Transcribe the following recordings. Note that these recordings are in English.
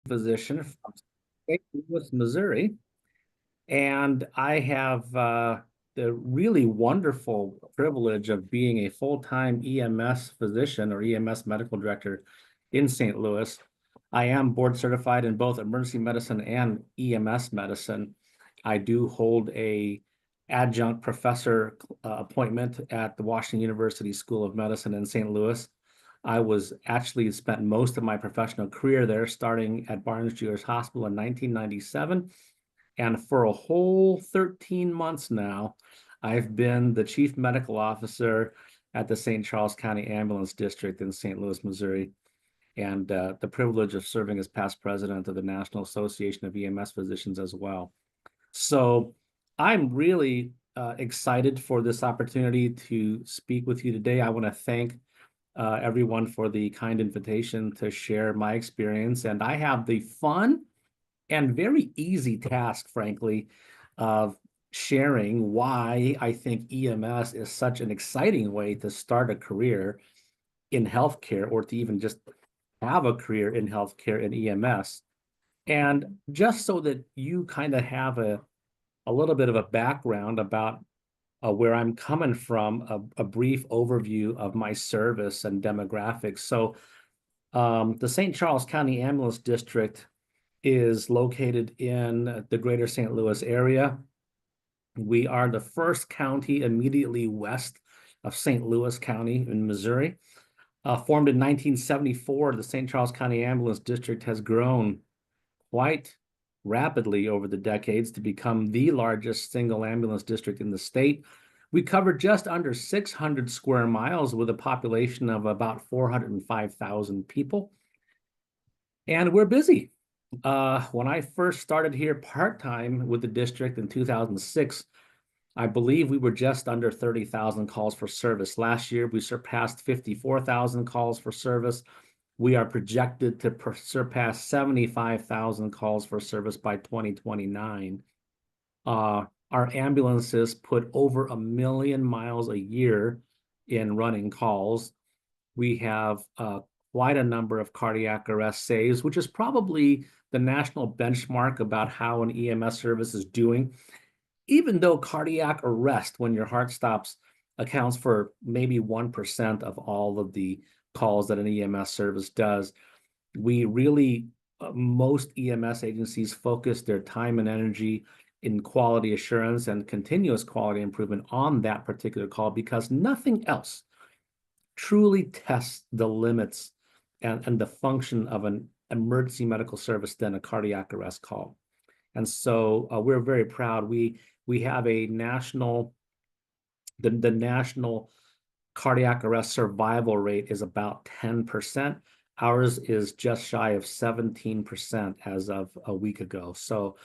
physician from St. Louis, Missouri, and I have the really wonderful privilege of being a full-time EMS physician or EMS medical director in St. Louis. I am board certified in both emergency medicine and EMS medicine. I do hold a adjunct professor appointment at the Washington University School of Medicine in St. Louis. I was actually spent most of my professional career there, starting at Barnes-Jewish Hospital in 1997. And for a whole 13 months now, I've been the chief medical officer at the St. Charles County Ambulance District in St. Louis, Missouri, and the privilege of serving as past president of the National Association of EMS Physicians as well. So I'm really excited for this opportunity to speak with you today. I want to thank everyone for the kind invitation to share my experience. And I have the fun and very easy task, frankly, of sharing why I think EMS is such an exciting way to start a career in healthcare, or to even just have a career in healthcare in EMS. And just so that you kind of have a little bit of a background about where I'm coming from, a brief overview of my service and demographics. So the St. Charles County Ambulance District is located in the greater St. Louis area. We are the first county immediately west of St. Louis County in Missouri. Formed in 1974, the St. Charles County Ambulance District has grown quite rapidly over the decades to become the largest single ambulance district in the state. We cover just under 600 square miles with a population of about 405,000 people. And we're busy. When I first started here part-time with the district in 2006, I believe we were just under 30,000 calls for service. Last year, we surpassed 54,000 calls for service. We are projected to surpass 75,000 calls for service by 2029. Our ambulances put over 1 million miles a year in running calls. We have quite a number of cardiac arrest saves, which is probably the national benchmark about how an EMS service is doing. Even though cardiac arrest, when your heart stops, accounts for maybe 1% of all of the calls that an EMS service does, we really, most EMS agencies focus their time and energy in quality assurance and continuous quality improvement on that particular call, because nothing else truly tests the limits and the function of an emergency medical service than a cardiac arrest call. And so we're very proud. We have a national, the national cardiac arrest survival rate is about 10%. Ours is just shy of 17% as of a week ago. So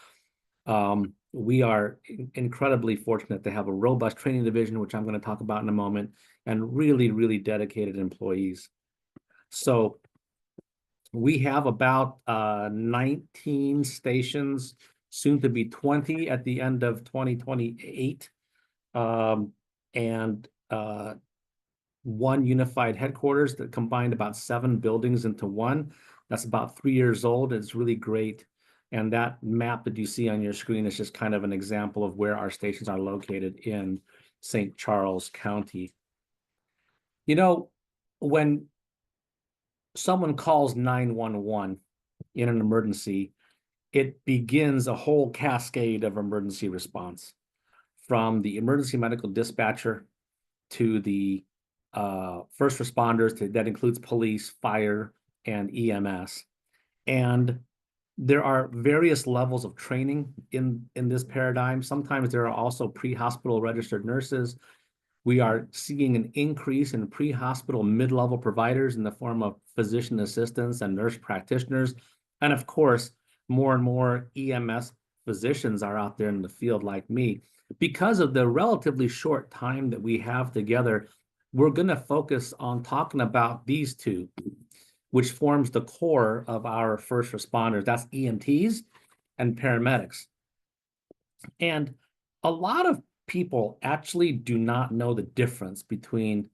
we are incredibly fortunate to have a robust training division, which I'm going to talk about in a moment, and really, really dedicated employees. So we have about 19 stations, soon to be 20 at the end of 2028, and one unified headquarters that combined about 7 buildings into one. That's about 3 years old. It's really great. And that map that you see on your screen is just kind of an example of where our stations are located in St. Charles County. You know, when someone calls 911 in an emergency, it begins a whole cascade of emergency response, from the emergency medical dispatcher to the first responders, that includes police, fire, and EMS. And there are various levels of training in this paradigm. Sometimes there are also pre-hospital registered nurses. We are seeing an increase in pre-hospital mid-level providers in the form of physician assistants and nurse practitioners. And of course, more and more EMS physicians are out there in the field like me. Because of the relatively short time that we have together, we're going to focus on talking about these two, which forms the core of our first responders. That's EMTs and paramedics. And a lot of people actually do not know the difference between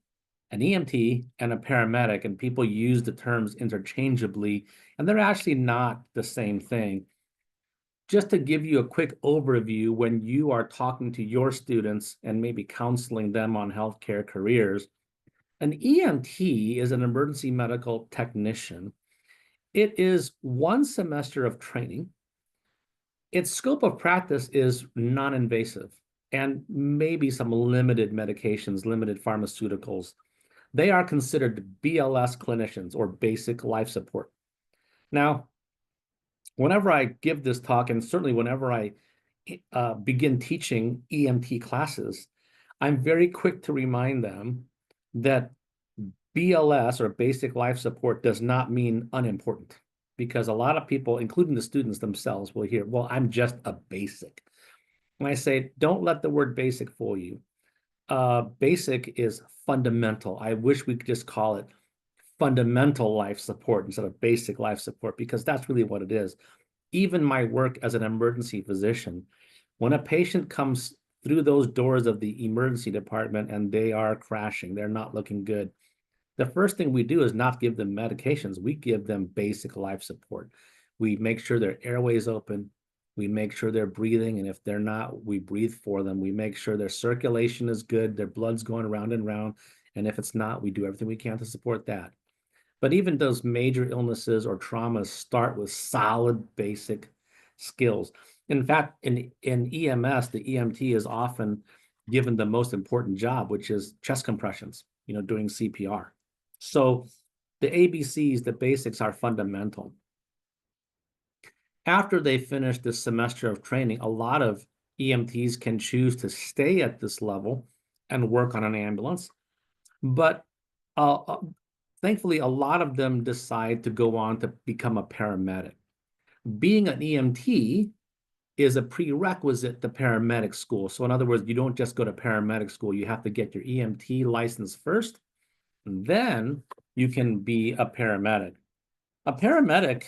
an EMT and a paramedic, and people use the terms interchangeably, and they're actually not the same thing. Just to give you a quick overview, when you are talking to your students and maybe counseling them on healthcare careers, an EMT is an emergency medical technician. It is 1 semester of training. Its scope of practice is non-invasive and maybe some limited medications, limited pharmaceuticals. They are considered BLS clinicians, or basic life support. Now, whenever I give this talk, and certainly whenever I begin teaching EMT classes, I'm very quick to remind them that BLS, or basic life support, does not mean unimportant, because a lot of people, including the students themselves, will hear, well, I'm just a basic. And I say, don't let the word basic fool you. Basic is fundamental. I wish we could just call it fundamental life support instead of basic life support, because that's really what it is. Even my work as an emergency physician, when a patient comes through those doors of the emergency department and they are crashing, they're not looking good, the first thing we do is not give them medications. We give them basic life support. We make sure their airway is open. We make sure they're breathing. And if they're not, we breathe for them. We make sure their circulation is good, their blood's going round and round. And if it's not, we do everything we can to support that. But even those major illnesses or traumas start with solid basic skills. In fact, in EMS, the EMT is often given the most important job, which is chest compressions, doing CPR. So the ABCs, the basics, are fundamental. After they finish this semester of training, a lot of EMTs can choose to stay at this level and work on an ambulance. But thankfully, a lot of them decide to go on to become a paramedic. Being an EMT is a prerequisite to paramedic school. So in other words, you don't just go to paramedic school. You have to get your EMT license first, and then you can be a paramedic. A paramedic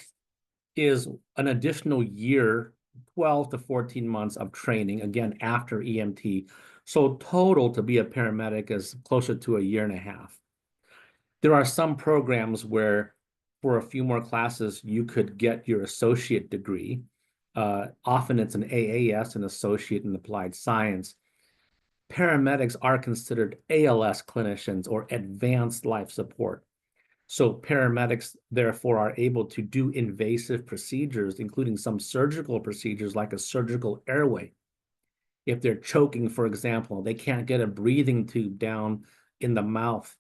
is an additional year, 12 to 14 months of training, again, after EMT. So total to be a paramedic is closer to a year and a half. There are some programs where for a few more classes, you could get your associate degree. Often it's an AAS, an associate in applied science. Paramedics are considered ALS clinicians, or advanced life support. So paramedics, therefore, are able to do invasive procedures, including some surgical procedures like a surgical airway. If they're choking, for example, they can't get a breathing tube down in the mouth,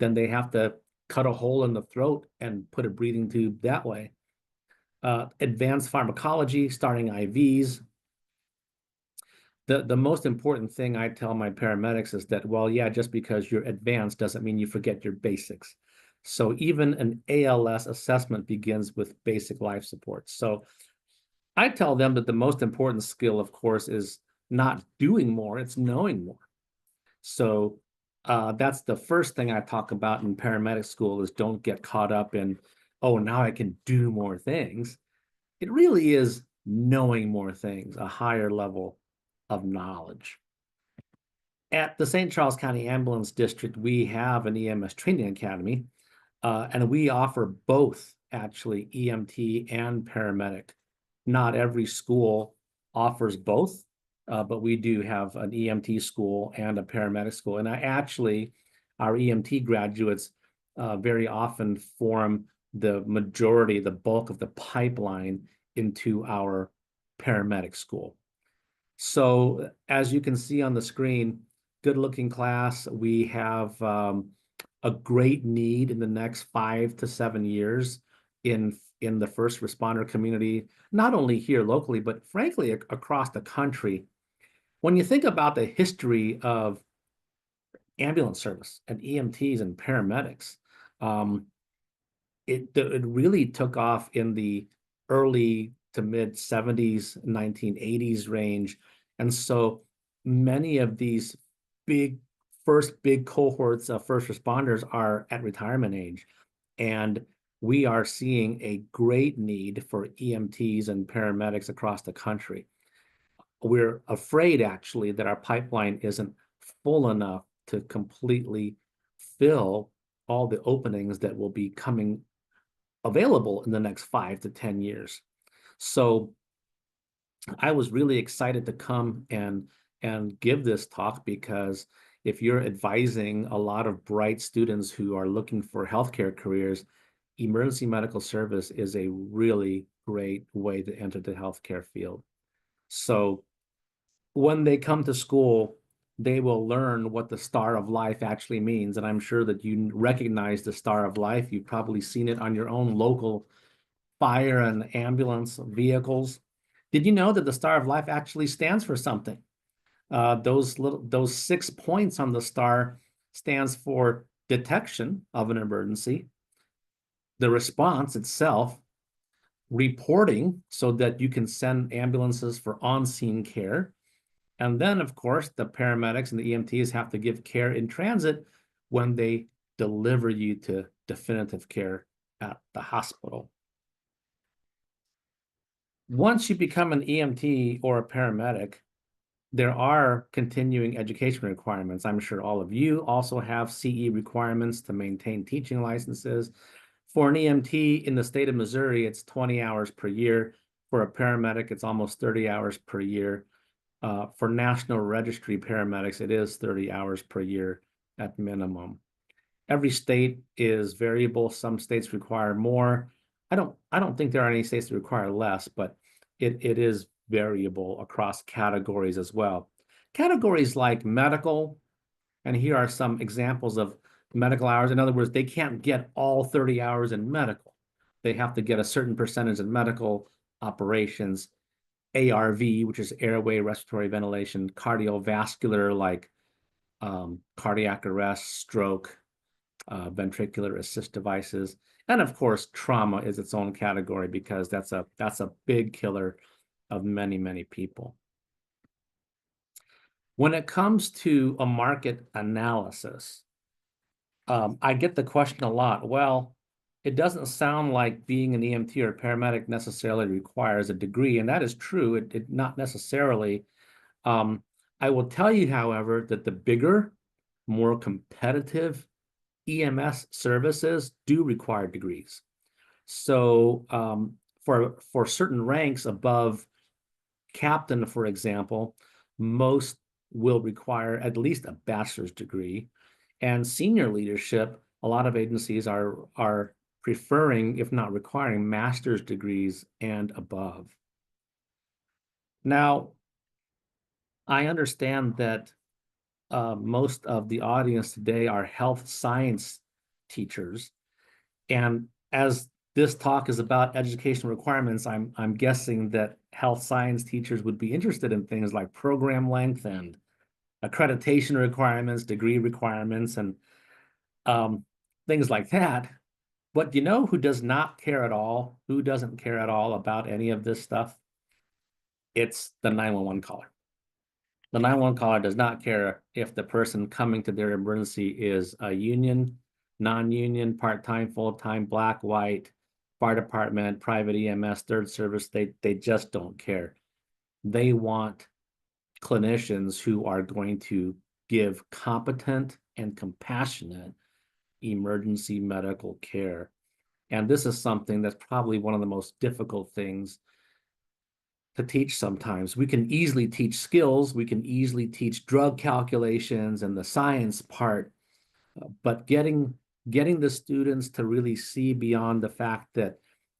then they have to cut a hole in the throat and put a breathing tube that way. Advanced pharmacology, starting IVs. The most important thing I tell my paramedics is that, well, yeah, just because you're advanced doesn't mean you forget your basics. So even an ALS assessment begins with basic life support. So I tell them that the most important skill, of course, is not doing more, it's knowing more. So that's the first thing I talk about in paramedic school, is don't get caught up in, oh, now I can do more things. It really is knowing more things, a higher level of knowledge. At the St. Charles County Ambulance District, we have an EMS training academy, and we offer both, actually, EMT and paramedic. Not every school offers both, but we do have an EMT school and a paramedic school. And our EMT graduates very often form the majority, the bulk of the pipeline into our paramedic school. So as you can see on the screen, good-looking class. We have a great need in the next 5 to 7 years in the first responder community, not only here locally, but frankly, across the country. When you think about the history of ambulance service and EMTs and paramedics, it really took off in the early to mid 70s, 1980s range. And so many of these first big cohorts of first responders are at retirement age. And we are seeing a great need for EMTs and paramedics across the country. We're afraid, actually, that our pipeline isn't full enough to completely fill all the openings that will be coming available in the next 5 to 10 years. So I was really excited to come and give this talk, because if you're advising a lot of bright students who are looking for healthcare careers, emergency medical service is a really great way to enter the healthcare field. So when they come to school, they will learn what the star of life actually means. And I'm sure that you recognize the star of life. You've probably seen it on your own local fire and ambulance vehicles. Did you know that the star of life actually stands for something? Those 6 points on the star stands for detection of an emergency, the response itself, reporting so that you can send ambulances for on-scene care, and then, of course, the paramedics and the EMTs have to give care in transit when they deliver you to definitive care at the hospital. Once you become an EMT or a paramedic, there are continuing education requirements. I'm sure all of you also have CE requirements to maintain teaching licenses. For an EMT in the state of Missouri, it's 20 hours per year. For a paramedic, it's almost 30 hours per year. For National Registry paramedics, it is 30 hours per year at minimum. Every state is variable. Some states require more. I don't think there are any states that require less, but it is variable across categories as well. Categories like medical, and here are some examples of medical hours. In other words, they can't get all 30 hours in medical. They have to get a certain percentage in medical operations. ARV, which is airway, respiratory, ventilation, cardiovascular, like cardiac arrest, stroke, ventricular assist devices, and of course, trauma is its own category, because that's a big killer of many, many people. When it comes to a market analysis, I get the question a lot. Well, it doesn't sound like being an EMT or a paramedic necessarily requires a degree, and that is true. It not necessarily. I will tell you, however, that the bigger, more competitive EMS services do require degrees. So for certain ranks above captain, for example, most will require at least a bachelor's degree. And senior leadership, a lot of agencies are preferring, if not requiring, master's degrees and above. Now, I understand that most of the audience today are health science teachers. And as this talk is about education requirements, I'm guessing that health science teachers would be interested in things like program length and accreditation requirements, degree requirements, and things like that. But you know who does not care at all? Who doesn't care at all about any of this stuff? It's the 911 caller. The 911 caller does not care if the person coming to their emergency is a union, non-union, part-time, full-time, black, white, fire department, private EMS, third service. They just don't care. They want clinicians who are going to give competent and compassionate emergency medical care. And this is something that's probably one of the most difficult things to teach sometimes. We can easily teach skills, we can easily teach drug calculations and the science part, but getting the students to really see beyond the fact that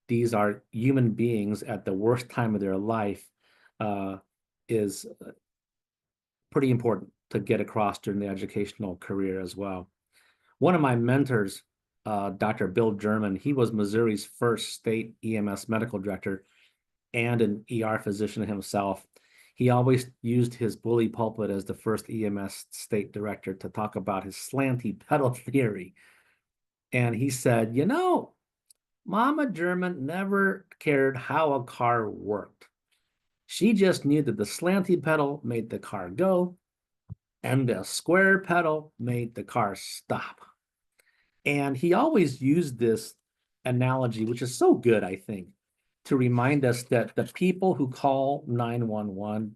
these are human beings at the worst time of their life is pretty important to get across during the educational career as well. One of my mentors, Dr. Bill German, he was Missouri's first state EMS medical director and an ER physician himself. He always used his bully pulpit as the first EMS state director to talk about his slanty pedal theory. And he said, you know, Mama German never cared how a car worked. She just knew that the slanty pedal made the car go and the square pedal made the car stop. And he always used this analogy, which is so good, I think, to remind us that the people who call 911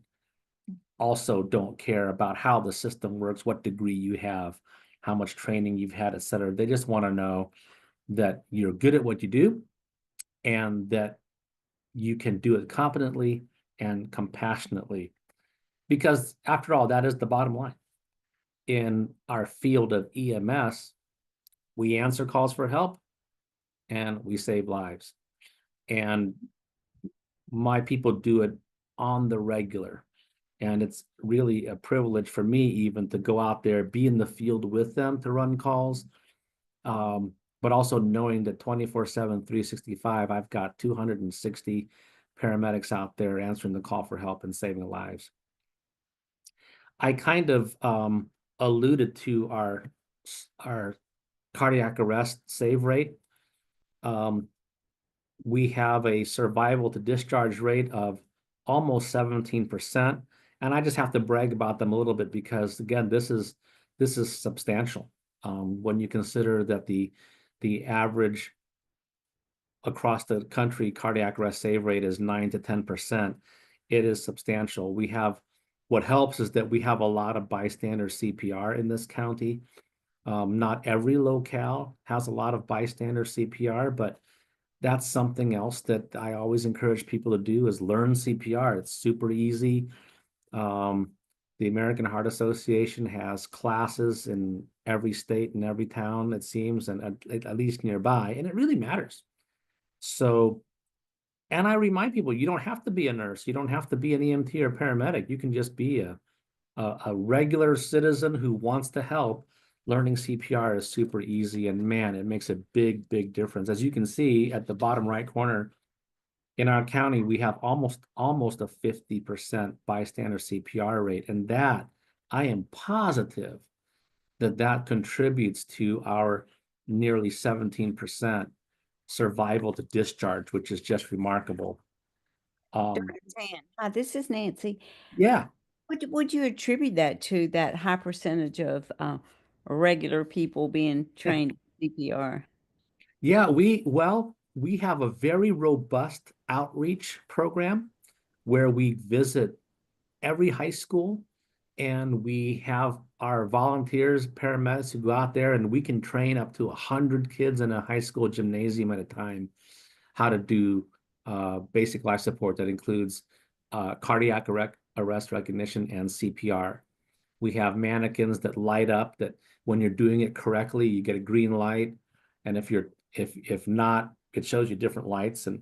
also don't care about how the system works, what degree you have. how much training you've had, et cetera. They just want to know that you're good at what you do and that you can do it competently and compassionately. Because after all, that is the bottom line. In our field of EMS, we answer calls for help and we save lives. And my people do it on the regular. And it's really a privilege for me even to go out there, be in the field with them to run calls. But also knowing that 24/7, 365, I've got 260 paramedics out there answering the call for help and saving lives. I kind of alluded to our cardiac arrest save rate. We have a survival to discharge rate of almost 17%. And I just have to brag about them a little bit because again, this is substantial. When you consider that the average across the country cardiac arrest save rate is 9 to 10%, it is substantial. What helps is that we have a lot of bystander CPR in this county. Not every locale has a lot of bystander CPR, but that's something else that I always encourage people to do is learn CPR. It's super easy. The American Heart Association has classes in every state and every town, it seems, and at least nearby, and it really matters. So, and I remind people, you don't have to be a nurse. You don't have to be an EMT or paramedic. You can just be a regular citizen who wants to help. Learning CPR is super easy, and man, it makes a big, big difference. As you can see at the bottom right corner, in our county, we have almost a 50% bystander CPR rate, and that I am positive that contributes to our nearly 17% survival to discharge, which is just remarkable. Dr. Tan. Hi, this is Nancy. Yeah, What would you attribute that to, that high percentage of regular people being trained in CPR? yeah, we have a very robust outreach program where we visit every high school and we have our volunteers, paramedics who go out there and we can train up to 100 kids in a high school gymnasium at a time how to do basic life support that includes cardiac arrest recognition and CPR. We have mannequins that light up that when you're doing it correctly, you get a green light. And if not, it shows you different lights and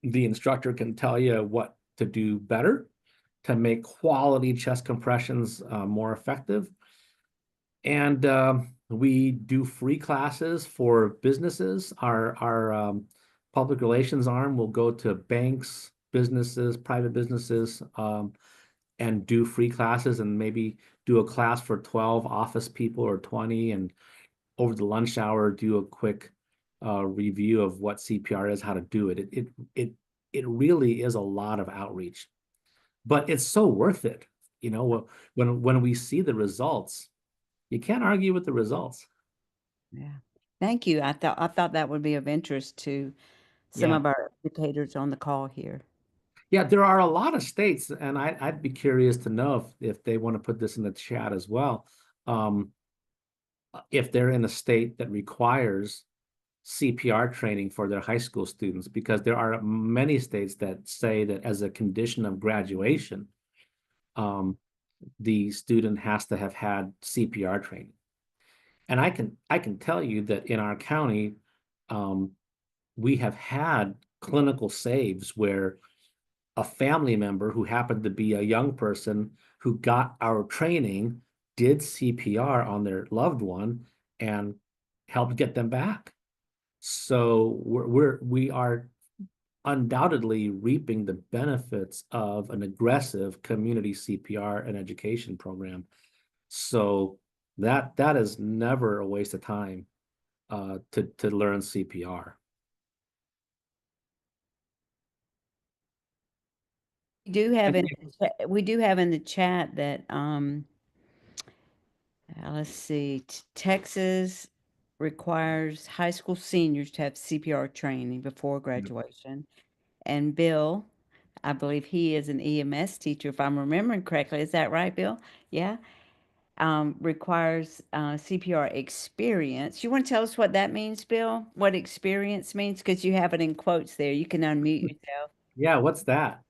the instructor can tell you what to do better to make quality chest compressions more effective. And we do free classes for businesses. Our public relations arm will go to banks, businesses, private businesses, and do free classes and maybe do a class for 12 office people or 20 and over the lunch hour do a quick review of what CPR is, how to do it. It really is a lot of outreach, but it's so worth it. You know, when we see the results, you can't argue with the results. Yeah. Thank you. I thought that would be of interest to some Yeah. of our educators on the call here. Yeah, there are a lot of states, and I'd be curious to know if they want to put this in the chat as well. Um, if they're in a state that requires CPR training for their high school students, because there are many states that say that as a condition of graduation, the student has to have had CPR training. And I can tell you that in our county, um, we have had clinical saves where a family member who happened to be a young person who got our training did CPR on their loved one and helped get them back. So we are undoubtedly reaping the benefits of an aggressive community CPR and education program. So that is never a waste of time to learn CPR. And We do have in the chat that let's see, Texas requires high school seniors to have CPR training before graduation. And Bill, I believe he is an EMS teacher, if I'm remembering correctly. Is that right, Bill? Yeah. requires CPR experience. You want to tell us what that means, Bill? What experience means? Because you have it in quotes there. You can unmute yourself. Yeah, what's that?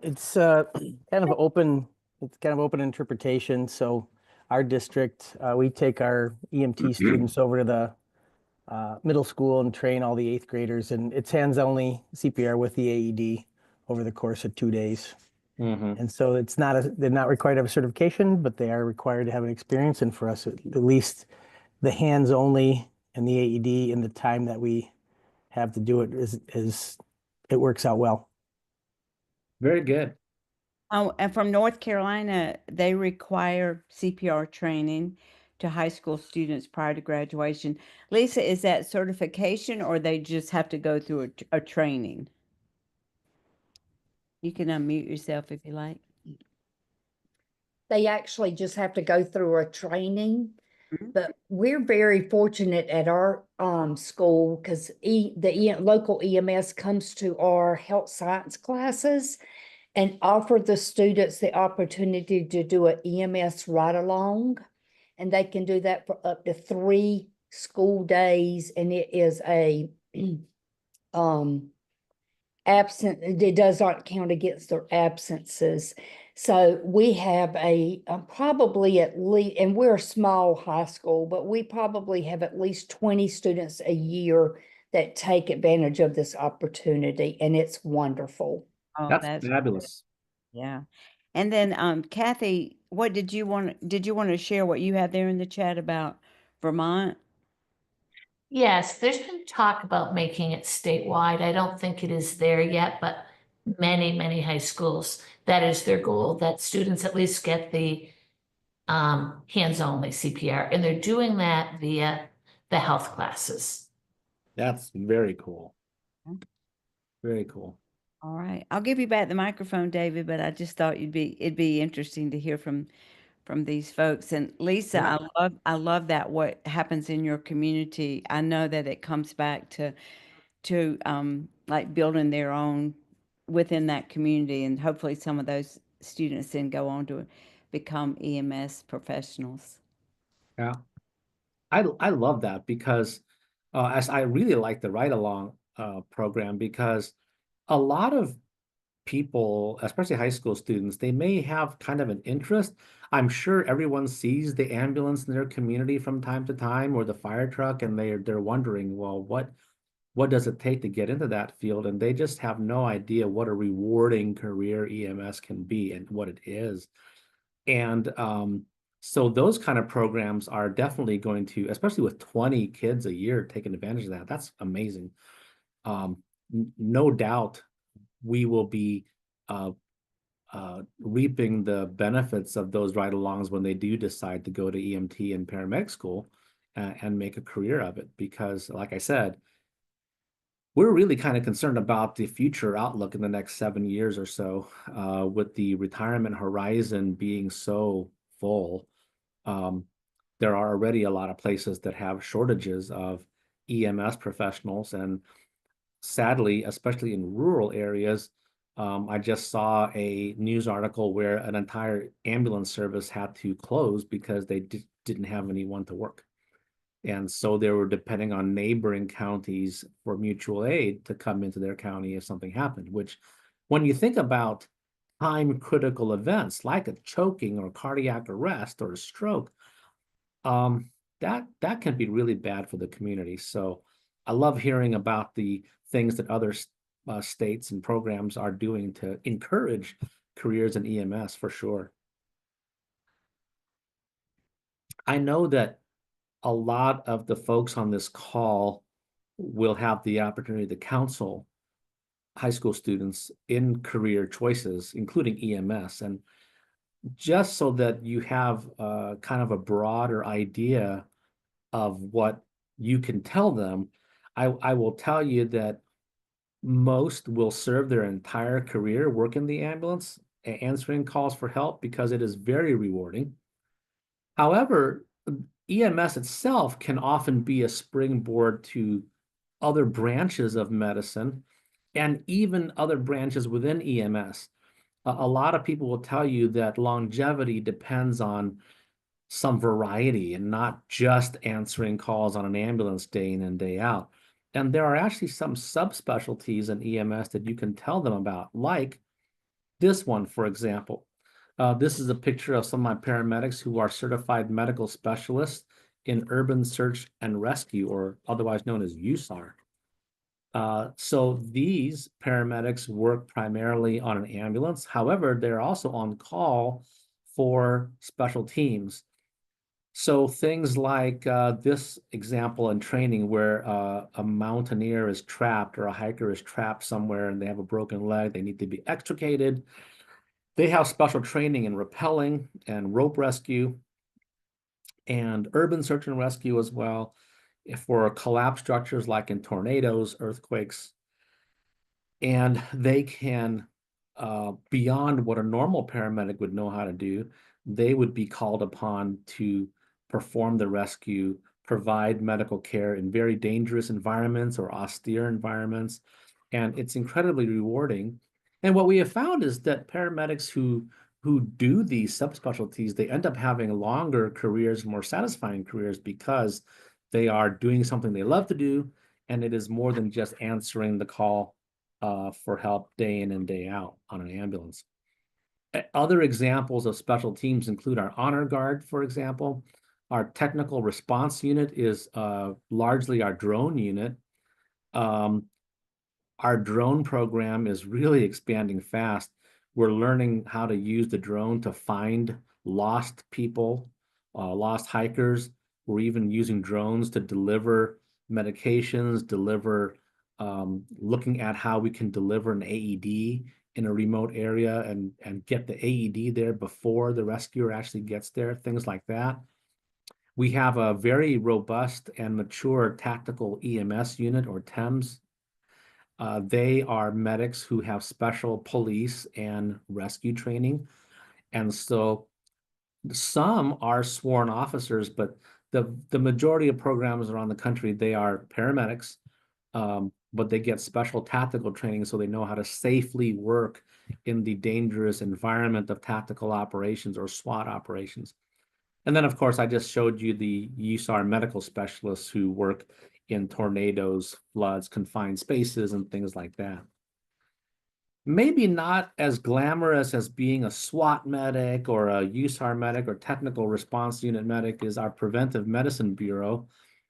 It's kind of open. It's kind of open interpretation. So our district, we take our EMT students over to the middle school and train all the eighth graders, and it's hands-only CPR with the AED over the course of 2 days. Mhm. And so they're not required to have a certification, but they are required to have an experience. And for us, at least the hands-only and the AED and the time that we have to do it is it works out well. Very good. Oh, and from North Carolina, they require CPR training to high school students prior to graduation. Lisa, is that certification or they just have to go through a training? You can unmute yourself if you like. They actually just have to go through a training. Mhm. But we're very fortunate at our school because the local EMS comes to our health science classes and offer the students the opportunity to do an EMS ride along. And they can do that for up to 3 school days, and it is a absent, it does not count against their absences. So we have probably at least, and we're a small high school, but we probably have at least 20 students a year that take advantage of this opportunity, and it's wonderful. Oh, That's that's fabulous. yeah. And then Kathy, what did you want to share what you had there in the chat about Vermont? Yes, there's been talk about making it statewide. I don't think it is there yet, but many, many high schools, that is their goal, that students at least get the hands-only CPR, and they're doing that via the health classes. That's very cool. Okay. Very cool. All right. I'll give you back the microphone, David, but I just thought it'd be interesting to hear from these folks. And Lisa, Yeah. I love that what happens in your community. I know that it comes back to like building their own within that community, and hopefully some of those students then go on to become EMS professionals. Yeah. I love that because as I really like the ride along program because a lot of people, especially high school students, they may have kind of an interest. I'm sure everyone sees the ambulance in their community from time to time or the fire truck, and they're wondering, well, what does it take to get into that field? And they just have no idea what a rewarding career EMS can be and what it is. And so those kind of programs are definitely going to, especially with 20 kids a year taking advantage of that. That's amazing. No doubt we will be reaping the benefits of those ride-alongs when they do decide to go to EMT and paramedic school and make a career of it. Because, like I said, we're really kind of concerned about the future outlook in the next 7 years or so, with the retirement horizon being so full. There are already a lot of places that have shortages of EMS professionals, and sadly, especially in rural areas, I just saw a news article where an entire ambulance service had to close because they didn't have anyone to work. And so they were depending on neighboring counties for mutual aid to come into their county if something happened, which when you think about time critical events like a choking or cardiac arrest or a stroke, that can be really bad for the community. So I love hearing about the things that other states and programs are doing to encourage careers in EMS for sure. I know that a lot of the folks on this call will have the opportunity to counsel high school students in career choices, including EMS. And just so that you have kind of a broader idea of what you can tell them, I will tell you that most will serve their entire career working the ambulance, answering calls for help because it is very rewarding. However, EMS itself can often be a springboard to other branches of medicine and even other branches within EMS. A lot of people will tell you that longevity depends on some variety and not just answering calls on an ambulance day in and day out. And there are actually some subspecialties in EMS that you can tell them about, like this one, for example. This is a picture of some of my paramedics who are certified medical specialists in urban search and rescue, or otherwise known as USAR. So these paramedics work primarily on an ambulance. However, they're also on call for special teams. So things like this example in training where a mountaineer is trapped or a hiker is trapped somewhere and they have a broken leg, they need to be extricated. They have special training in rappelling and rope rescue and urban search and rescue as well, for collapsed structures like in tornadoes, earthquakes. And they can, beyond what a normal paramedic would know how to do, they would be called upon to perform the rescue, provide medical care in very dangerous environments or austere environments. And it's incredibly rewarding. And what we have found is that paramedics who do these subspecialties, they end up having longer careers, more satisfying careers, because they are doing something they love to do, and it is more than just answering the call for help day in and day out on an ambulance. Other examples of special teams include our honor guard, for example. Our technical response unit is largely our drone unit. Our drone program is really expanding fast. We're learning how to use the drone to find lost people, lost hikers. We're even using drones to deliver medications, looking at how we can deliver an AED in a remote area and get the AED there before the rescuer actually gets there, things like that. We have a very robust and mature tactical EMS unit, or TEMS. They are medics who have special police and rescue training. And so some are sworn officers, but the majority of programs around the country, they are paramedics, but they get special tactical training so they know how to safely work in the dangerous environment of tactical operations or SWAT operations. And then, of course, I just showed you the USAR medical specialists who work in tornadoes, floods, confined spaces, and things like that. Maybe not as glamorous as being a SWAT medic or a USAR medic or technical response unit medic is our preventive medicine bureau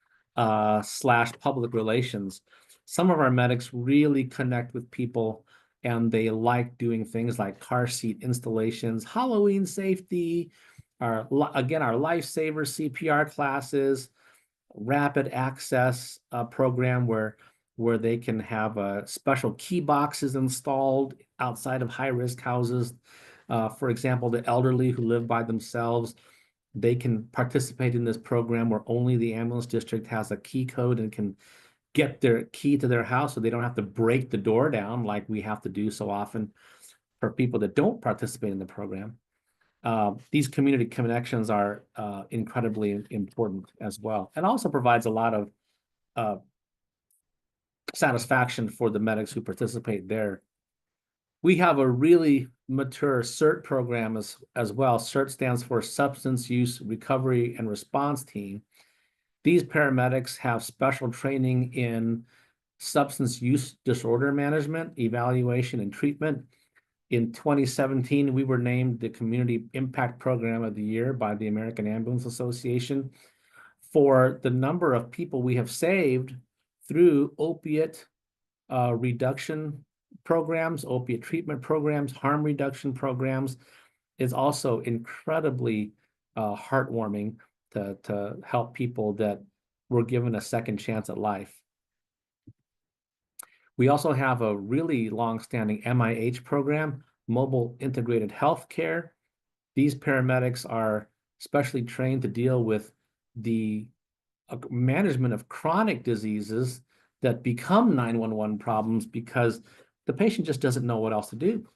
/ public relations. Some of our medics really connect with people, and they like doing things like car seat installations, Halloween safety, our lifesaver CPR classes, rapid access program where they can have special key boxes installed outside of high-risk houses. For example, the elderly who live by themselves, they can participate in this program where only the ambulance district has a key code and can get their key to their house, so they don't have to break the door down like we have to do so often for people that don't participate in the program. These community connections are incredibly important as well, and also provides a lot of satisfaction for the medics who participate there. We have a really mature CERT program as well. CERT stands for Substance Use Recovery and Response Team. These paramedics have special training in substance use disorder management, evaluation, and treatment. In 2017, we were named the Community Impact Program of the Year by the American Ambulance Association for the number of people we have saved through opiate reduction programs, opiate treatment programs, harm reduction programs. Is also incredibly heartwarming to help people that were given a second chance at life. We also have a really long-standing MIH program, Mobile Integrated Healthcare. These paramedics are specially trained to deal with the management of chronic diseases that become 911 problems because the patient just doesn't know what else to do.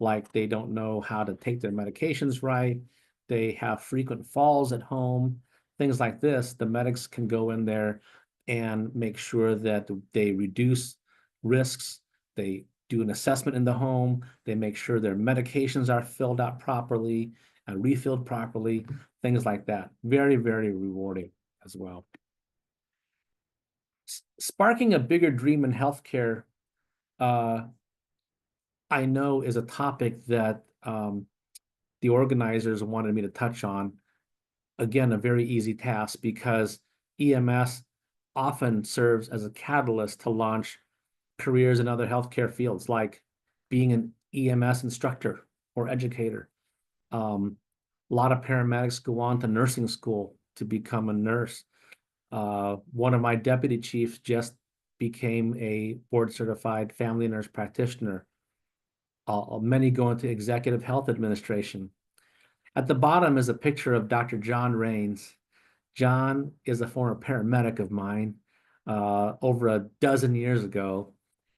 Like they don't know how to take their medications right. They have frequent falls at home, things like this. The medics can go in there and make sure that they reduce risks. They do an assessment in the home. They make sure their medications are filled out properly and refilled properly. things like that. Very, very rewarding as well. Sparking a bigger dream in healthcare, I know is a topic that the organizers wanted me to touch on. Again, a very easy task because EMS often serves as a catalyst to launch careers in other healthcare fields, like being an EMS instructor or educator. A lot of paramedics go on to nursing school to become a nurse. One of my deputy chiefs just became a board certified family nurse practitioner. Many go into executive health administration. At the bottom is a picture of Dr. John Rains. John is a former paramedic of mine over a dozen years ago.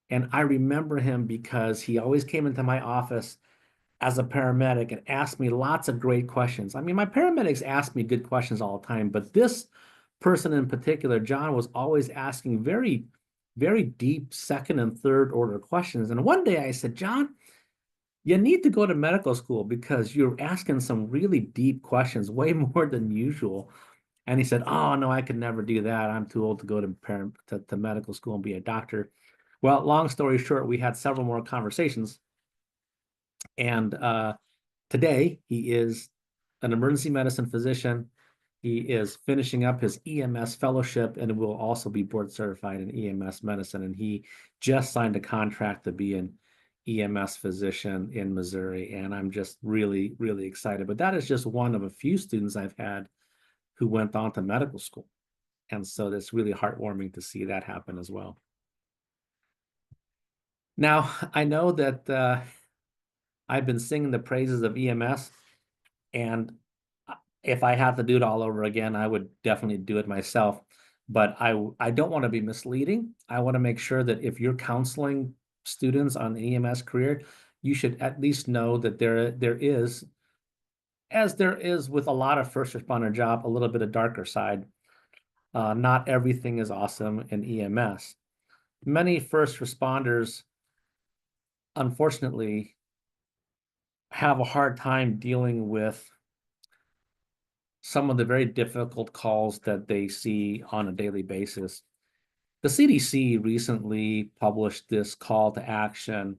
And I remember him because he always came into my office as a paramedic and asked me lots of great questions. I mean, my paramedics ask me good questions all the time, but this person in particular, John, was always asking very, very deep second and third order questions. And one day I said, John, you need to go to medical school because you're asking some really deep questions, way more than usual. And he said, oh, no, I could never do that. I'm too old to go to medical school and be a doctor. Well, long story short, we had several more conversations. And today he is an emergency medicine physician. He is finishing up his EMS fellowship and will also be board certified in EMS medicine. And he just signed a contract to be an EMS physician in Missouri. And I'm just really, really excited. But that is just one of a few students I've had who went on to medical school. And so it's really heartwarming to see that happen as well. Now, I know that I've been singing the praises of EMS, and if I have to do it all over again, I would definitely do it myself. But I don't want to be misleading. I want to make sure that if you're counseling students on the EMS career, you should at least know that there is, as there is with a lot of first responder job, a little bit of darker side. Not everything is awesome in EMS. Many first responders, unfortunately, have a hard time dealing with some of the very difficult calls that they see on a daily basis. The CDC recently published this call to action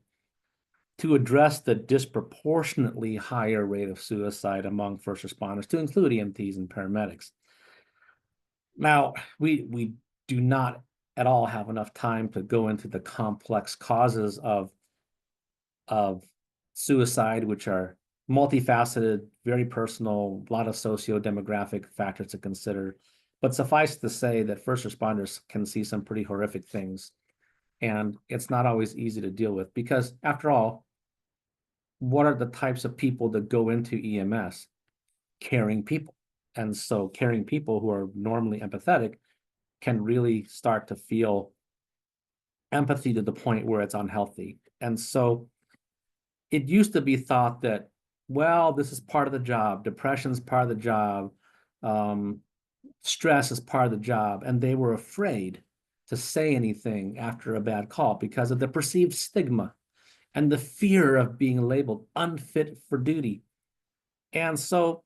to address the disproportionately higher rate of suicide among first responders, to include EMTs and paramedics. Now, we do not at all have enough time to go into the complex causes of suicide, which are multifaceted, very personal, a lot of socio-demographic factors to consider. But suffice to say that first responders can see some pretty horrific things. And it's not always easy to deal with because, after all, what are the types of people that go into EMS? Caring people. And so caring people who are normally empathetic can really start to feel empathy to the point where it's unhealthy. And so it used to be thought that, well, this is part of the job, depression's part of the job, stress is part of the job, and they were afraid to say anything after a bad call because of the perceived stigma and the fear of being labeled unfit for duty. And so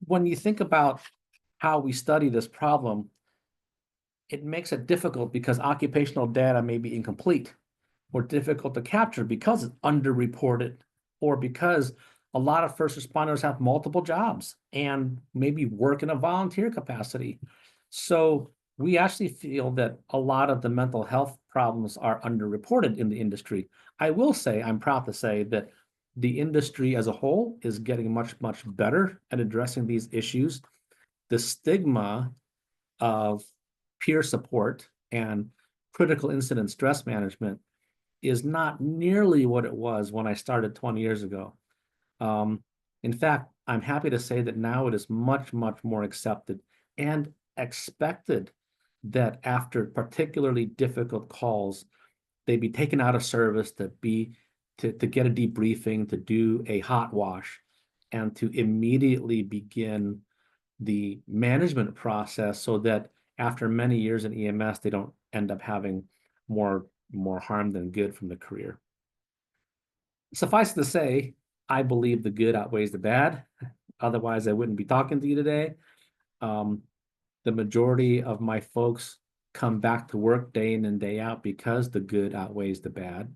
when you think about how we study this problem, it makes it difficult because occupational data may be incomplete or difficult to capture because it's underreported, or because a lot of first responders have multiple jobs and maybe work in a volunteer capacity. So we actually feel that a lot of the mental health problems are underreported in the industry. I will say, I'm proud to say that the industry as a whole is getting much, much better at addressing these issues. The stigma of peer support and critical incident stress management is not nearly what it was when I started 20 years ago. In fact, I'm happy to say that now it is much, much more accepted and expected that after particularly difficult calls, they be taken out of service, to get a debriefing, to do a hot wash, and to immediately begin the management process so that after many years in EMS, they don't end up having more harm than good from the career. Suffice to say, I believe the good outweighs the bad. Otherwise, I wouldn't be talking to you today. The majority of my folks come back to work day in and day out because the good outweighs the bad.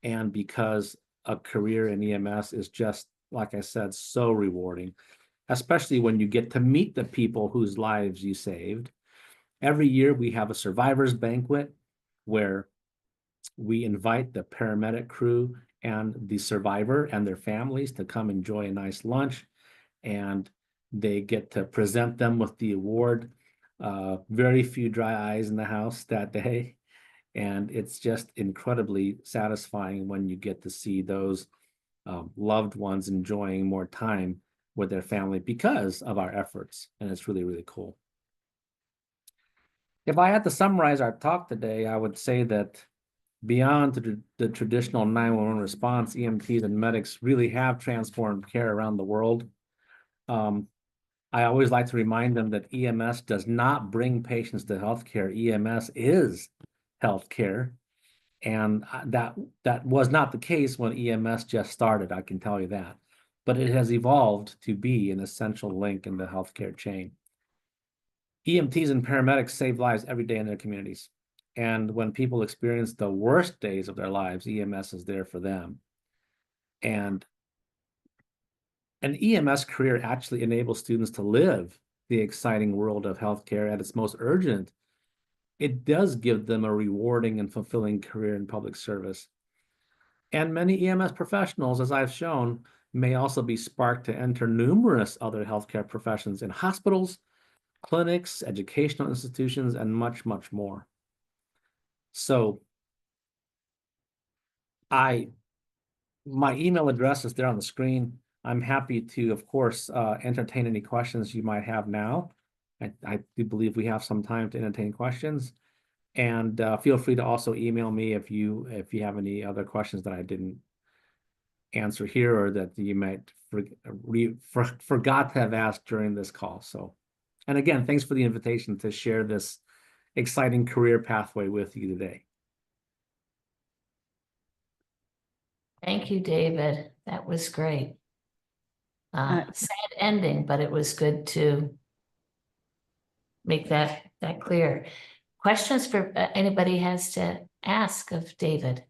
And because a career in EMS is just, like I said, so rewarding, especially when you get to meet the people whose lives you saved. Every year we have a survivors banquet where we invite the paramedic crew and the survivor and their families to come enjoy a nice lunch, and they get to present them with the award. Very few dry eyes in the house that day. And it's just incredibly satisfying when you get to see those loved ones enjoying more time with their family because of our efforts. And it's really, really cool. If I had to summarize our talk today, I would say that beyond the traditional 911 response, EMTs and medics really have transformed care around the world. I always like to remind them that EMS does not bring patients to healthcare. EMS is healthcare. And that was not the case when EMS just started, I can tell you that. But it has evolved to be an essential link in the healthcare chain. EMTs and paramedics save lives every day in their communities. And when people experience the worst days of their lives, EMS is there for them. And an EMS career actually enables students to live the exciting world of healthcare at its most urgent. It does give them a rewarding and fulfilling career in public service. And many EMS professionals, as I've shown, may also be sparked to enter numerous other healthcare professions in hospitals, clinics, educational institutions, and much, much more. So my email address is there on the screen. I'm happy to, of course, entertain any questions you might have now. I do believe we have some time to entertain questions. And feel free to also email me if you have any other questions that I didn't answer here or that you might forgot to have asked during this call. So, and again, thanks for the invitation to share this exciting career pathway with you today. Thank you, David. That was great. Sad ending, but it was good to make that clear. Questions for anybody has to ask of David?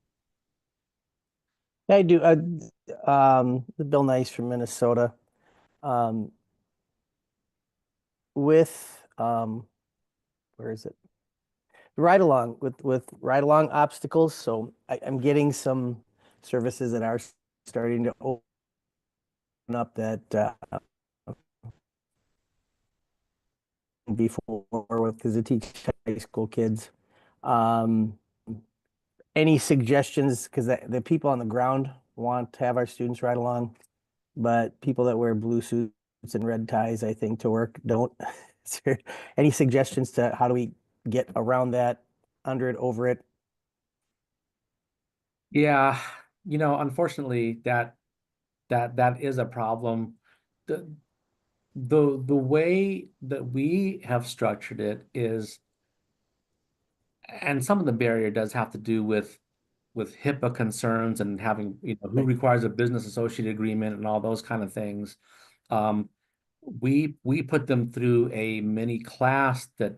I do. Bill Nice from Minnesota. With where is it? Ride along with ride along obstacles. So I'm getting some services that are starting to open up that before with, because I teach high school kids. Any suggestions? Because the people on the ground want to have our students ride along, but people that wear blue suits and red ties, I think, to work don't. Is there any suggestions to how do we get around that, under it, over it? Yeah, unfortunately, that is a problem. The way that we have structured it is, and some of the barrier does have to do with HIPAA concerns and having, who requires a business associate agreement and all those kind of things. We put them through a mini class that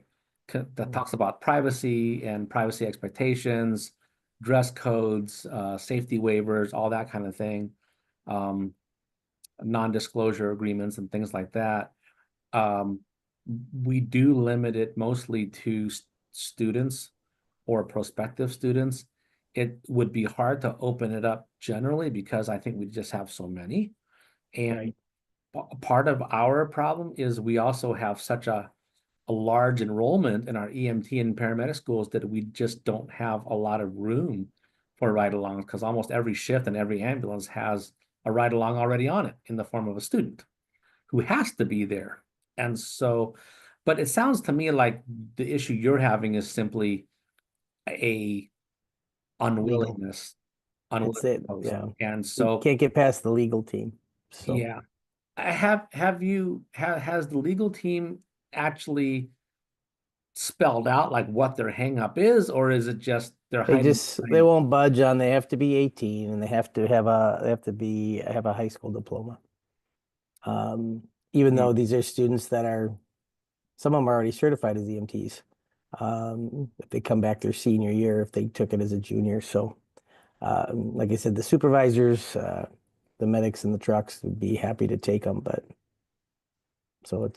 talks about privacy and privacy expectations, dress codes, safety waivers, all that kind of thing, non-disclosure agreements and things like that. We do limit it mostly to students or prospective students. It would be hard to open it up generally because I think we just have so many. And part of our problem is we also have such a large enrollment in our EMT and paramedic schools that we just don't have a lot of room for ride-alongs, because almost every shift and every ambulance has a ride-along already on it in the form of a student who has to be there. And so, but it sounds to me like the issue you're having is simply a unwillingness. That's it. Yeah. Yeah. And so Can't get past the legal team. So yeah. Has the legal team actually spelled out like what their hang up is, or is it just they're hiding? they won't budge on, they have to be 18 and they have to have a high school diploma. Even Mm. though these are students that some of them are already certified as EMTs. If they come back their senior year, if they took it as a junior. So, like I said, the supervisors, the medics in the trucks would be happy to take them, but so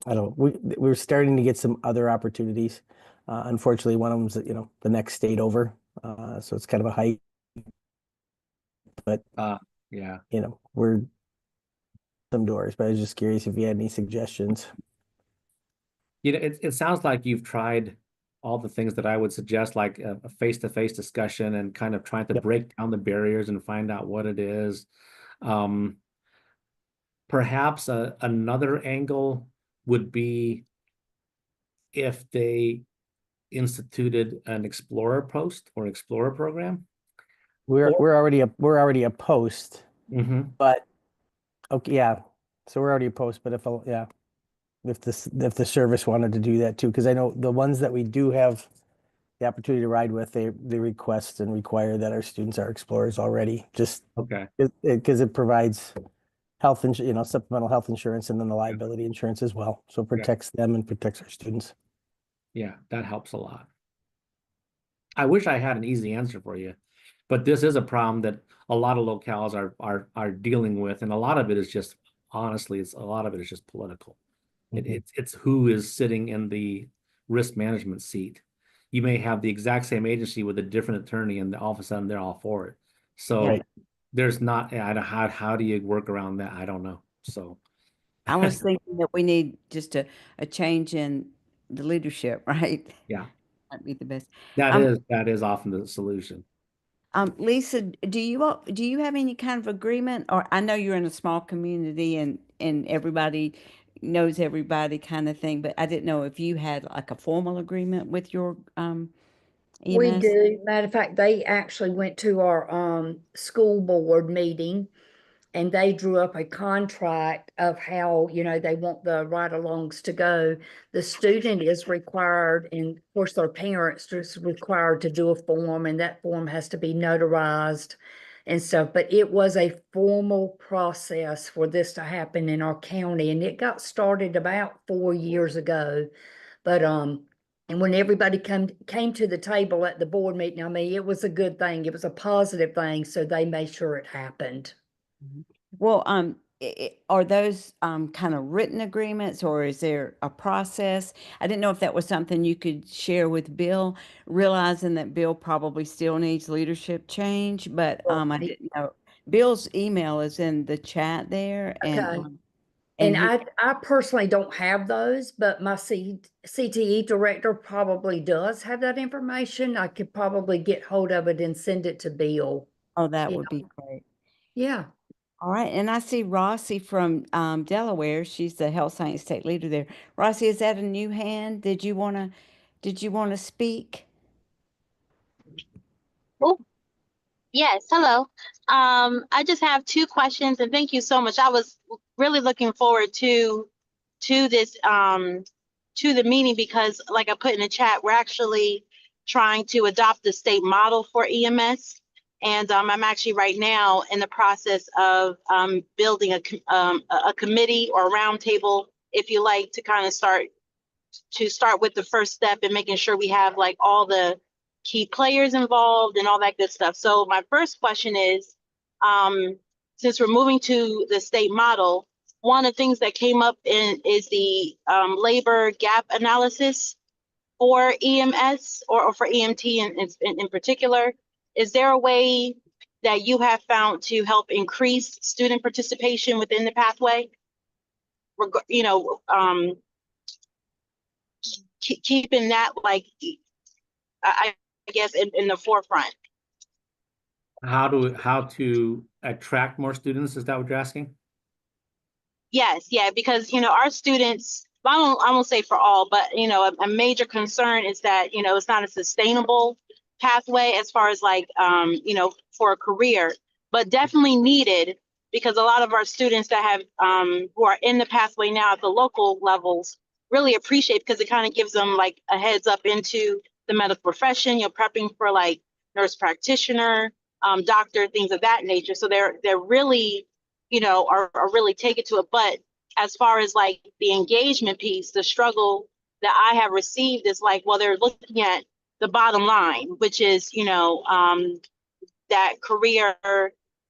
I don't, we're starting to get some other opportunities. Unfortunately, one of them's, the next state over. So it's kind of a hike, but Yeah. we're some doors, but I was just curious if you had any suggestions. It sounds like you've tried all the things that I would suggest, like a face-to-face discussion and kind of trying to Yep. break down the barriers and find out what it is. Perhaps another angle would be if they instituted an Explorer post or Explorer program. We're already a post, Mm-hmm. but okay, yeah. So we're already a post, but if the service wanted to do that too, because I know the ones that we do have the opportunity to ride with, they request and require that our students are explorers already, just Okay. because it provides supplemental health insurance and then the liability insurance as well. So it protects them and protects our students. Yeah, that helps a lot. I wish I had an easy answer for you, but this is a problem that a lot of locales are dealing with, and a lot of it is just, honestly, a lot of it is just political. It's who is sitting in the risk management seat. You may have the exact same agency with a different attorney, and all of a sudden they're all for it. So Right. there's not, how do you work around that? I don't know. So I was thinking that we need just a change in the leadership, right? yeah, Might be the best. that is often the solution. Lisa, do you have any kind of agreement? Or I know you're in a small community and everybody knows everybody kind of thing, but I didn't know if you had like a formal agreement with your We EMS. do. Matter of fact, they actually went to our school board meeting and they drew up a contract of how, they want the ride-alongs to go. The student is required, and of course their parents is required to do a form, and that form has to be notarized and stuff. But it was a formal process for this to happen in our county, and it got started about 4 years ago. But and when everybody came to the table at the board meeting, I mean, it was a good thing. It was a positive thing, so they made sure it happened. Well, are those kind of written agreements, or is there a process? I didn't know if that was something you could share with Bill, realizing that Bill probably still needs leadership change, but I didn't know. Bill's email is in the chat there, and Okay. and And I personally don't have those, but my CTE director probably does have that information. I could probably get hold of it and send it to Bill. oh, that you would be great. Yeah. All right, and I see Rossi from Delaware. She's the health science state leader there. Rossi, is that a new hand? Did you want to speak? Oh, yes. Hello. I just have two questions, and thank you so much. I was really looking forward to this to the meeting because, like I put in the chat, we're actually trying to adopt the state model for EMS, and I'm actually right now in the process of building a committee or a roundtable, if you like, to kind of start with the first step and making sure we have like all the key players involved and all that good stuff. So my first question is, since we're moving to the state model, one of the things that came up is the labor gap analysis for EMS or for EMT in particular. Is there a way that you have found to help increase student participation within the pathway? Keeping that like I guess in the forefront. How to attract more students? Is that what you're asking? Yes, yeah, because our students, I won't say for all, but a major concern is that it's not a sustainable pathway as far as like for a career, but definitely needed because a lot of our students that have who are in the pathway now at the local levels really appreciate because it kind of gives them like a heads up into the medical profession, prepping for like nurse practitioner, doctor, things of that nature. So they're really are really taken to it. But as far as like the engagement piece, the struggle that I have received is like, well, they're looking at the bottom line, which is, that career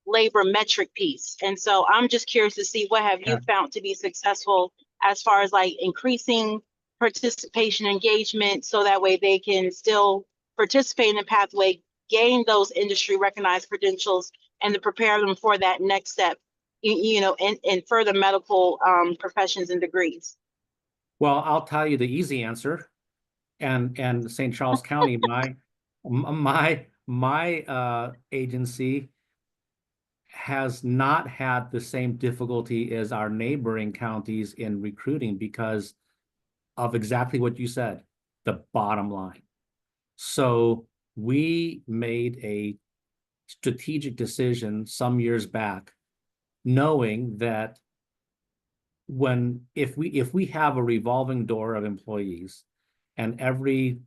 labor metric piece. And so I'm just curious to see, what have you found to be successful as far as like increasing participation engagement, so that way they can still participate in the pathway, gain those industry recognized credentials, and to prepare them for that next step, in further medical professions and degrees. Well, I'll tell you the easy answer. And St. Charles County, my agency has not had the same difficulty as our neighboring counties in recruiting because of exactly what you said, the bottom line. So we made a strategic decision some years back, knowing that if we have a revolving door of employees, and every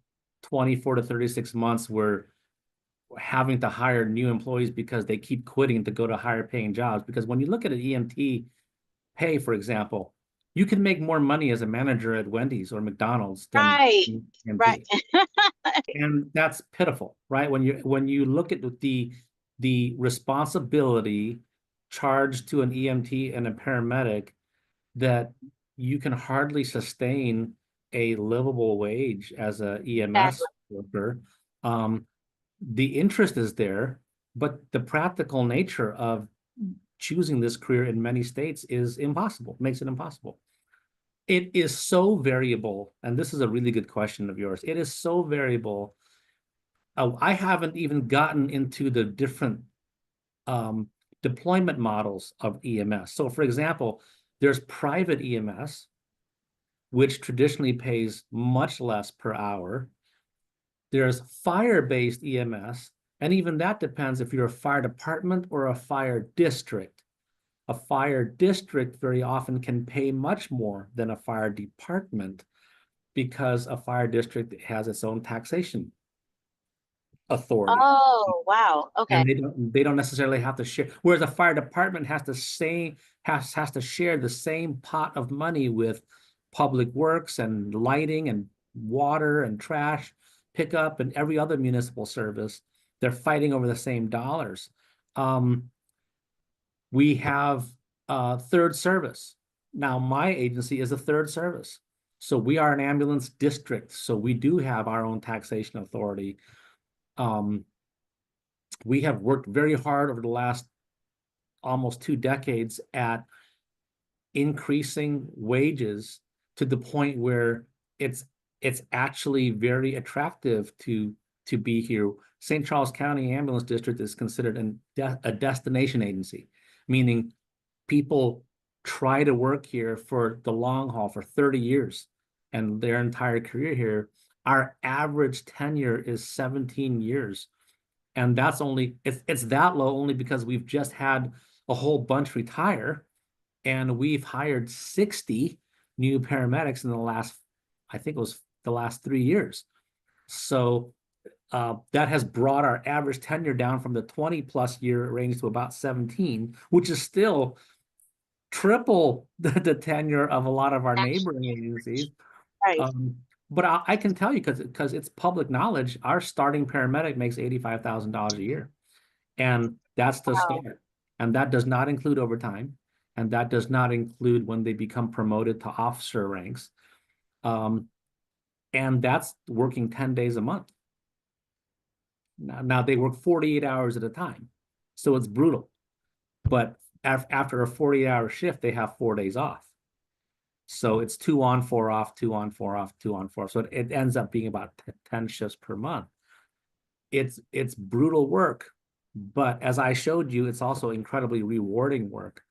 24 to 36 months we're having to hire new employees because they keep quitting to go to higher paying jobs. Because when you look at an EMT pay, for example, you can make more money as a manager at Wendy's or McDonald's than Right. EMT. Right. And that's pitiful, right? When you look at the responsibility charged to an EMT and a paramedic, that you can hardly sustain a livable wage as a EMS worker. The interest is there, but the practical nature of choosing this career in many states is impossible, makes it impossible. It is so variable, and this is a really good question of yours. It is so variable. I haven't even gotten into the different deployment models of EMS. So for example, there's private EMS, which traditionally pays much less per hour. There's fire-based EMS, and even that depends if you're a fire department or a fire district. A fire district very often can pay much more than a fire department because a fire district has its own taxation authority. Oh, wow. Okay. And they don't necessarily have to share, whereas a fire department has to share the same pot of money with public works and lighting and water and trash pickup and every other municipal service. They're fighting over the same dollars. We have third service. Now, my agency is a third service. So we are an ambulance district. So we do have our own taxation authority. We have worked very hard over the last almost 2 decades at increasing wages to the point where it's actually very attractive to be here. St. Charles County Ambulance District is considered a destination agency, meaning people try to work here for the long haul for 30 years and their entire career here. Our average tenure is 17 years. And that's only, it's that low only because we've just had a whole bunch retire, and we've hired 60 new paramedics in the last, I think it was the last 3 years. So that has brought our average tenure down from the 20+ year range to about 17, which is still triple the tenure of a lot of our neighboring agencies. Right. But I can tell you, because it's public knowledge, our starting paramedic makes $85,000 a year. And that's the start. And that does not include overtime. And that does not include when they become promoted to officer ranks. And that's working 10 days a month. Now they work 48 hours at a time. So it's brutal. But after a 48-hour shift, they have 4 days off. So it's 2 on, 4 off, 2 on, 4 off, 2 on, 4 off. So it ends up being about 10 shifts per month. It's brutal work, but as I showed you, it's also incredibly rewarding work.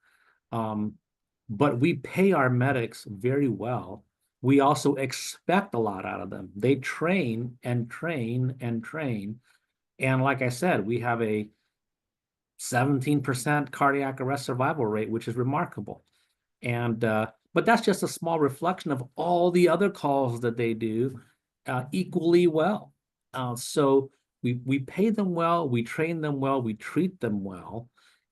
But we pay our medics very well. We also expect a lot out of them. They train and train and train. And like I said, we have a 17% cardiac arrest survival rate, which is remarkable. And but that's just a small reflection of all the other calls that they do equally well. So we pay them well, we train them well, we treat them well,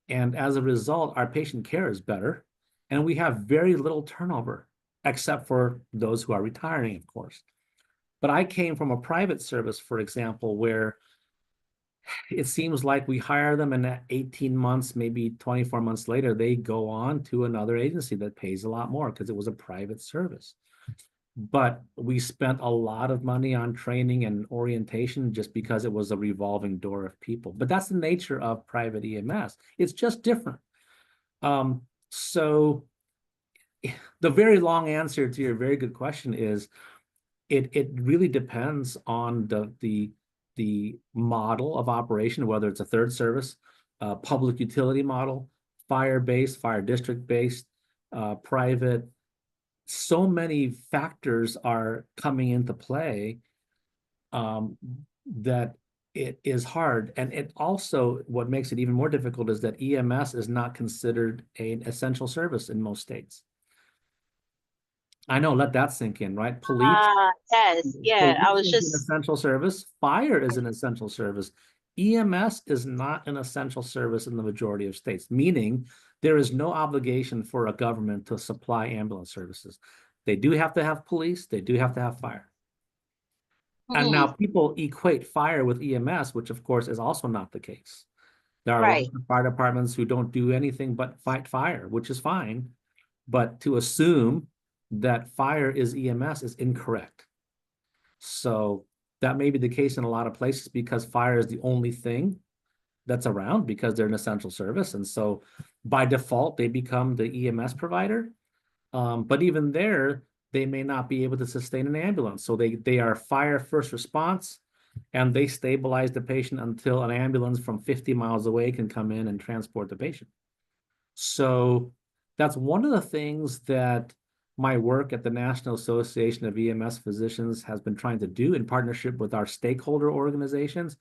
And as a result, our patient care is better, and we have very little turnover, except for those who are retiring, of course. But I came from a private service, for example, where it seems like we hire them and 18 months, maybe 24 months later, they go on to another agency that pays a lot more because it was a private service. But we spent a lot of money on training and orientation just because it was a revolving door of people. But that's the nature of private EMS. It's just different. So the very long answer to your very good question is it really depends on the model of operation, whether it's a third service, public utility model, fire-based, fire district-based, private. So many factors are coming into play that it is hard. And it also, what makes it even more difficult is that EMS is not considered an essential service in most states. I know, let that sink in, right? Police. Yes, yeah, I was Police is an just, essential service. Fire is an essential service. EMS is not an essential service in the majority of states, meaning there is no obligation for a government to supply ambulance services. They do have to have police. They do have to have fire. And now people equate fire with EMS, which of course is also not the case. There are right. lots of fire departments who don't do anything but fight fire, which is fine. But to assume that fire is EMS is incorrect. So that may be the case in a lot of places because fire is the only thing that's around because they're an essential service. And so by default, they become the EMS provider. But even there, they may not be able to sustain an ambulance. So they are fire first response, and they stabilize the patient until an ambulance from 50 miles away can come in and transport the patient. So that's one of the things that my work at the National Association of EMS Physicians has been trying to do in partnership with our stakeholder organizations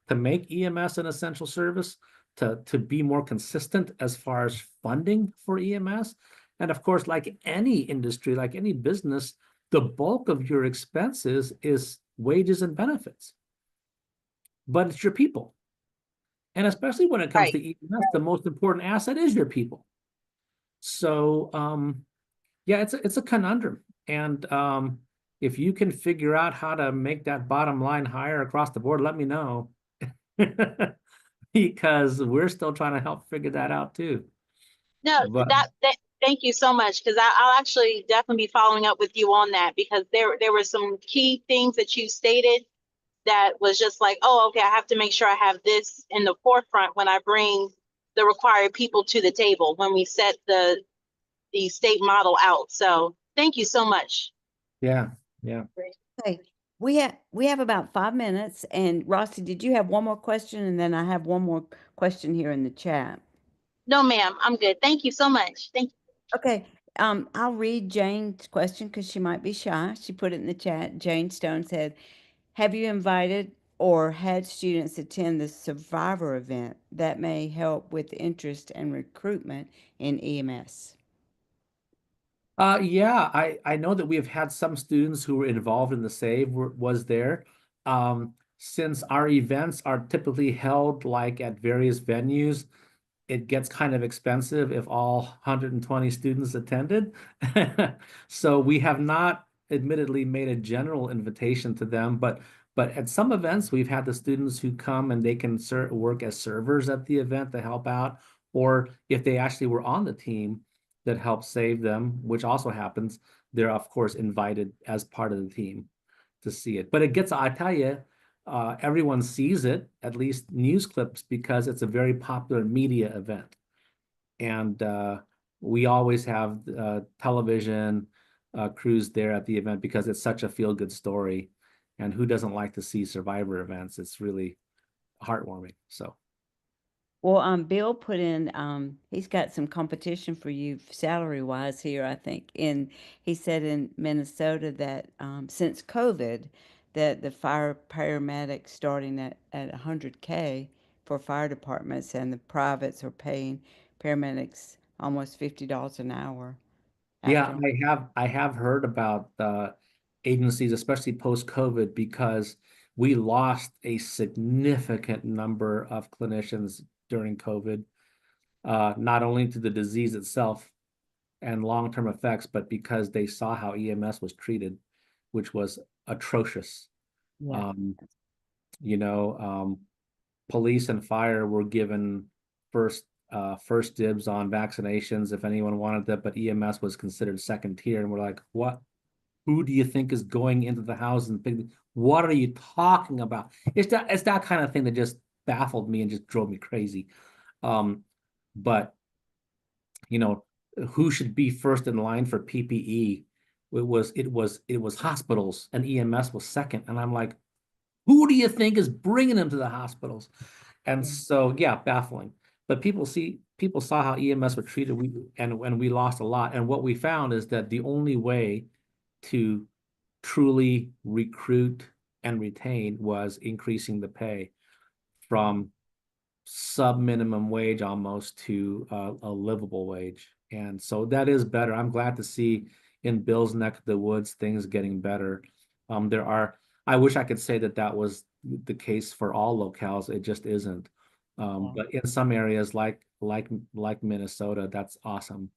to make EMS an essential service, to be more consistent as far as funding for EMS. And of course, like any industry, like any business, the bulk of your expenses is wages and benefits. But it's your people. And especially when it comes to EMS, the most important asset is your people. So yeah, it's a conundrum. And if you can figure out how to make that bottom line higher across the board, let me know. Because we're still trying to help figure that out too. No, But thank you so much, because I'll actually definitely be following up with you on that, because there were some key things that you stated that was just like, oh, okay, I have to make sure I have this in the forefront when I bring the required people to the table when we set the state model out. So thank you so much. yeah. Okay, we have about 5 minutes, and Rossi, did you have one more question? And then I have one more question here in the chat. No, ma'am, I'm good. Thank you so much. Thank you. Okay, I'll read Jane's question because she might be shy. She put it in the chat. Jane Stone said, have you invited or had students attend the survivor event that may help with interest and recruitment in EMS? Yeah, I know that we have had some students who were involved in the SAVE was there. Since our events are typically held like at various venues, it gets kind of expensive if all 120 students attended. So we have not admittedly made a general invitation to them, but at some events we've had the students who come and they can work as servers at the event to help out, or if they actually were on the team that helped save them, which also happens, they're of course invited as part of the team to see it. But it gets, I tell you, everyone sees it, at least news clips, because it's a very popular media event. And we always have television crews there at the event because it's such a feel-good story. And who doesn't like to see survivor events? It's really heartwarming. So. Well, Bill put in, he's got some competition for you salary-wise here, I think. And he said in Minnesota that since COVID, that the fire paramedics starting at 100K for fire departments, and the privates are paying paramedics almost $50 an hour. Yeah, I have heard about agencies, especially post-COVID, because we lost a significant number of clinicians during COVID. not only to the disease itself and long-term effects, but because they saw how EMS was treated, which was atrocious. Yeah. You know, police and fire were given first dibs on vaccinations if anyone wanted that, but EMS was considered second tier. And we're like, what? Who do you think is going into the house and think, what are you talking about? It's that kind of thing that just baffled me and just drove me crazy. But you know, who should be first in line for PPE? It was hospitals, and EMS was second. And I'm like, who do you think is bringing them to the hospitals? And so, yeah, baffling. But people saw how EMS were treated, and we lost a lot. And what we found is that the only way to truly recruit and retain was increasing the pay from sub minimum wage almost to a livable wage. And so that is better. I'm glad to see in Bill's neck of the woods things getting better. I wish I could say that that was the case for all locales. It just isn't. But in some areas like Minnesota, that's awesome.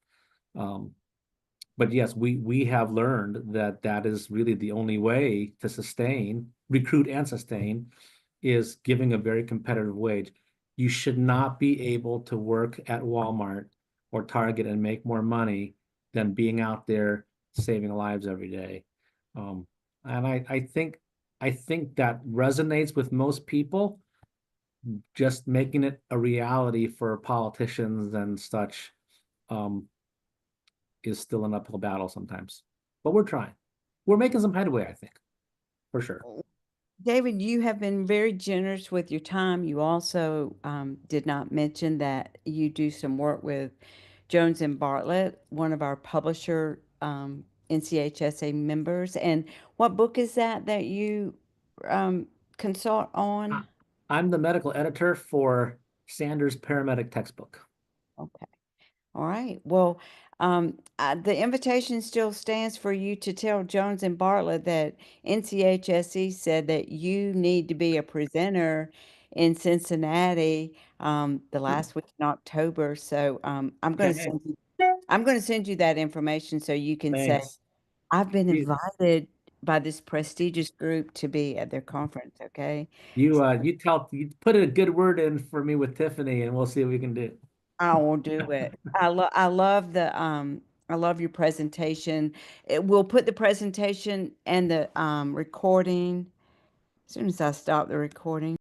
But yes, we have learned that that is really the only way to recruit and sustain, is giving a very competitive wage. You should not be able to work at Walmart or Target and make more money than being out there saving lives every day. And I think that resonates with most people. Just making it a reality for politicians and such is still an uphill battle sometimes. But we're trying. We're making some headway, I think, for sure. David, you have been very generous with your time. You also did not mention that you do some work with Jones and Bartlett, one of our publisher NCHSA members. And what book is that you consult on? I'm the medical editor for Sanders' paramedic textbook. Okay. All right. Well, the invitation still stands for you to tell Jones and Bartlett that NCHSE said that you need to be a presenter in Cincinnati the last week in October. So I'm going to send you that information so you can say, Thanks. I've been You invited by this prestigious group to be at their conference. Okay. you put a good word in for me with Tiffany, and we'll see what we can do. I will do it. I love your presentation. We'll put the presentation and the recording as soon as I stop the recording.